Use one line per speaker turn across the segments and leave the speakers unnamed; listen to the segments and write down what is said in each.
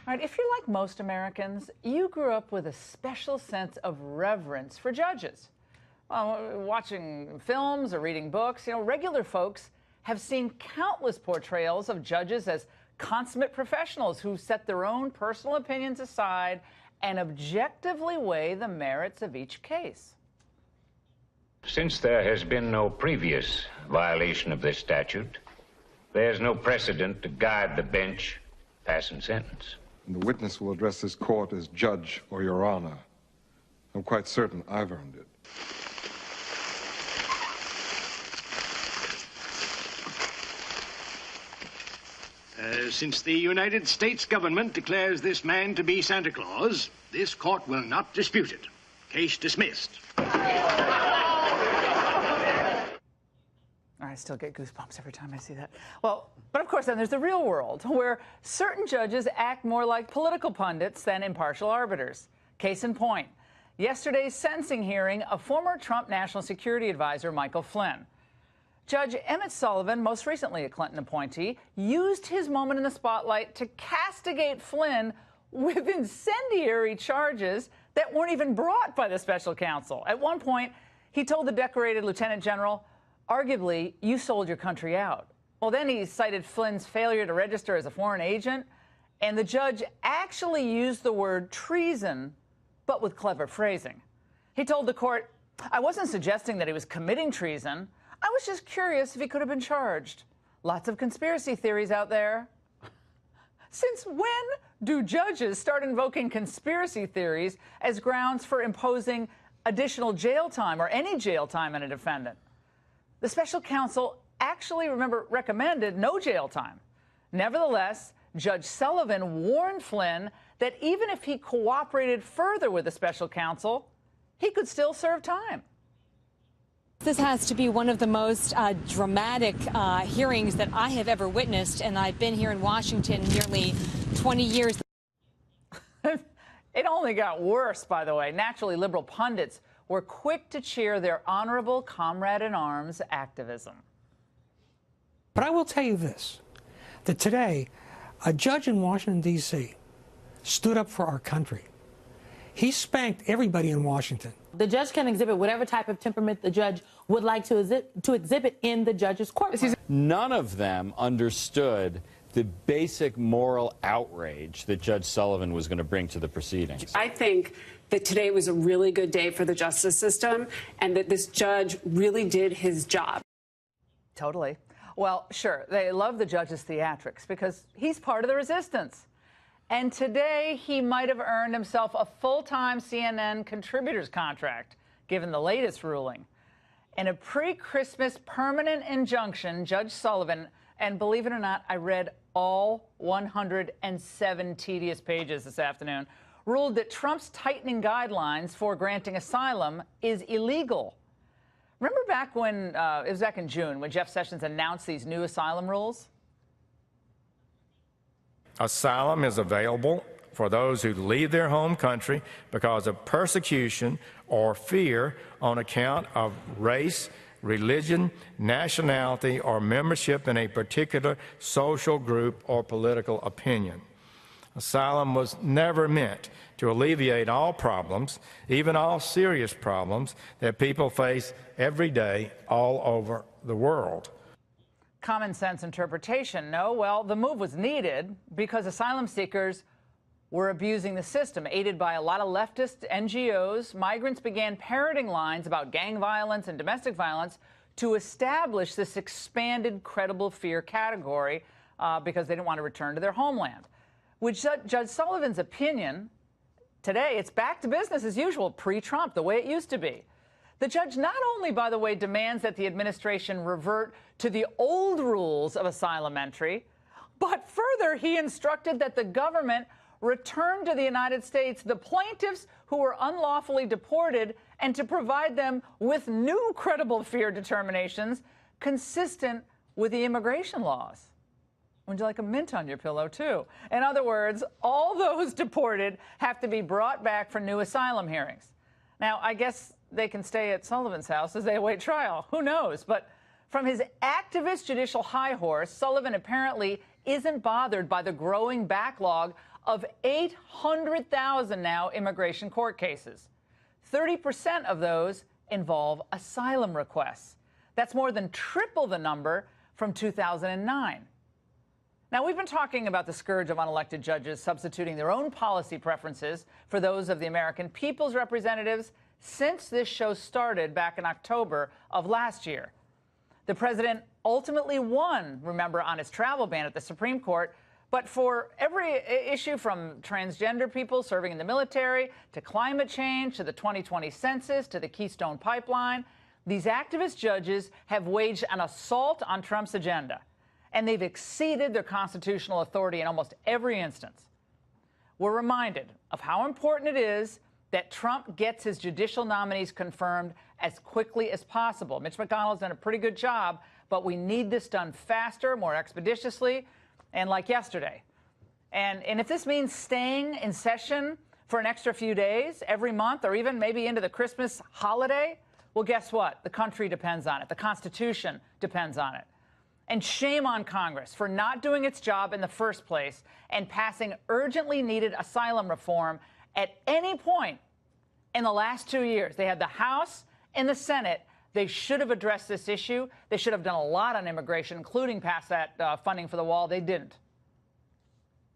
All right, if you're like most Americans, you grew up with a special sense of reverence for judges. Watching films or reading books, regular folks have seen countless portrayals of judges as consummate professionals who set their own personal opinions aside and objectively weigh the merits of each case.
Since there has been no previous violation of this statute, there's no precedent to guide the bench passing sentence.
And the witness will address this court as Judge or Your Honor. I'm quite certain I've earned it.
Since the United States government declares this man to be Santa Claus, this court will not dispute it. Case dismissed.
I still get goosebumps every time I see that. Well, but of course, then there's the real world, where certain judges act more like political pundits than impartial arbiters. Case in point, yesterday's sentencing hearing of former Trump National Security Advisor Michael Flynn. Judge Emmett Sullivan, most recently a Clinton appointee, used his moment in the spotlight to castigate Flynn with incendiary charges that weren't even brought by the special counsel. At one point, he told the decorated lieutenant general, "Arguably, you sold your country out." Well, then he cited Flynn's failure to register as a foreign agent, and the judge actually used the word treason, but with clever phrasing. He told the court, "I wasn't suggesting that he was committing treason. I was just curious if he could have been charged." Lots of conspiracy theories out there. Since when do judges start invoking conspiracy theories as grounds for imposing additional jail time or any jail time on a defendant? The special counsel actually, recommended no jail time. Nevertheless, Judge Sullivan warned Flynn that even if he cooperated further with the special counsel, he could still serve time.
This has to be one of the most dramatic hearings that I have ever witnessed, and I've been here in Washington nearly 20 years.
It only got worse, by the way. Naturally, liberal pundits were quick to cheer their honorable comrade-in-arms activism.
But I will tell you this, that today, a judge in Washington, D.C. stood up for our country. He spanked everybody in Washington.
The judge can exhibit whatever type of temperament the judge would like to exhibit in the judge's courtroom.
None of them understood the basic moral outrage that Judge Sullivan was going to bring to the proceedings.
I think that today was a really good day for the justice system and that this judge really did his job.
Totally. Well, sure, they love the judge's theatrics because he's part of the resistance. And today, he might have earned himself a full-time CNN contributor's contract, given the latest ruling. In a pre-Christmas permanent injunction, Judge Sullivan, and believe it or not, I read all 107 tedious pages this afternoon, ruled that Trump's tightening guidelines for granting asylum is illegal. Remember back when, it was back in June, when Jeff Sessions announced these new asylum rules?
Asylum is available for those who leave their home country because of persecution or fear on account of race, religion, nationality, or membership in a particular social group or political opinion. Asylum was never meant to alleviate all problems, even all serious problems, that people face every day all over the world.
Common sense interpretation, no? Well, the move was needed because asylum seekers were abusing the system. Aided by a lot of leftist NGOs, migrants began parroting lines about gang violence and domestic violence to establish this expanded credible fear category because they didn't want to return to their homeland. With Judge Sullivan's opinion, today it's back to business as usual, pre-Trump, the way it used to be. The judge not only, by the way, demands that the administration revert to the old rules of asylum entry, but further, he instructed that the government return to the United States the plaintiffs who were unlawfully deported and to provide them with new credible fear determinations consistent with the immigration laws. Would you like a mint on your pillow, too? In other words, all those deported have to be brought back for new asylum hearings. Now, I guess they can stay at Sullivan's house as they await trial. Who knows? But from his activist judicial high horse, Sullivan apparently isn't bothered by the growing backlog of 800,000 now immigration court cases. 30% of those involve asylum requests. That's more than triple the number from 2009. Now, we've been talking about the scourge of unelected judges substituting their own policy preferences for those of the American people's representatives since this show started back in October of last year. The president ultimately won, remember, on his travel ban at the Supreme Court. But for every issue from transgender people serving in the military to climate change to the 2020 census to the Keystone Pipeline, these activist judges have waged an assault on Trump's agenda. And they've exceeded their constitutional authority in almost every instance. We're reminded of how important it is that Trump gets his judicial nominees confirmed as quickly as possible. Mitch McConnell's done a pretty good job, but we need this done faster, more expeditiously, and like yesterday. And if this means staying in session for an extra few days every month or even maybe into the Christmas holiday, well, guess what? The country depends on it. The Constitution depends on it. And shame on Congress for not doing its job in the first place and passing urgently needed asylum reform at any point in the last 2 years. They had the House and the Senate. They should have addressed this issue. They should have done a lot on immigration, including pass that funding for the wall. They didn't.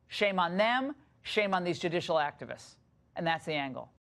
Shame on them. Shame on these judicial activists. And that's the angle.